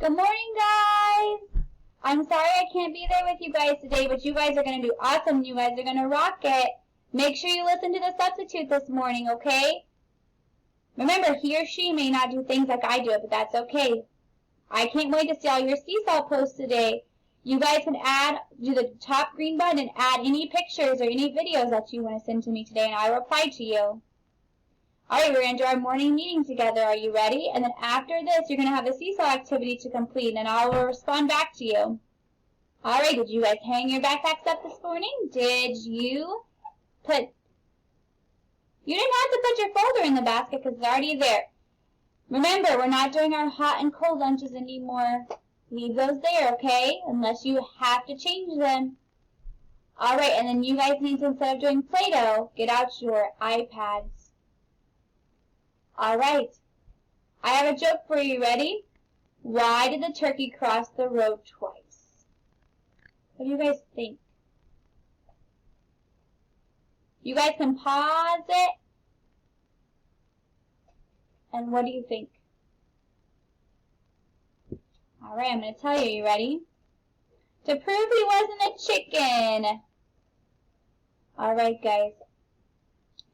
Good morning, guys! I'm sorry I can't be there with you guys today, but you guys are going to do awesome. You guys are going to rock it. Make sure you listen to the substitute this morning, okay? Remember, he or she may not do things like I do, but that's okay. I can't wait to see all your seesaw posts today. You guys can do the top green button and add any pictures or any videos that you want to send to me today, and I'll reply to you. Alright, we're going to do our morning meeting together. Are you ready? And then after this, you're going to have a seesaw activity to complete, and I will respond back to you. Alright, did you guys hang your backpacks up this morning? Did you put... You didn't have to put your folder in the basket because it's already there. Remember, we're not doing our hot and cold lunches anymore. Leave those there, okay? Unless you have to change them. Alright, and then you guys need to, instead of doing Play-Doh, get out your iPads. Alright, I have a joke for you. Ready? Why did the turkey cross the road twice? What do you guys think? You guys can pause it. And what do you think? Alright, I'm going to tell you. You ready? To prove he wasn't a chicken. Alright, guys.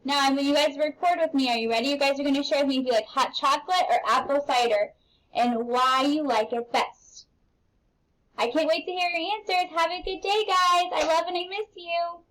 Now, when you guys record with me, are you ready? You guys are going to share with me if you like hot chocolate or apple cider and why you like it best. I can't wait to hear your answers. Have a good day, guys. I love and I miss you.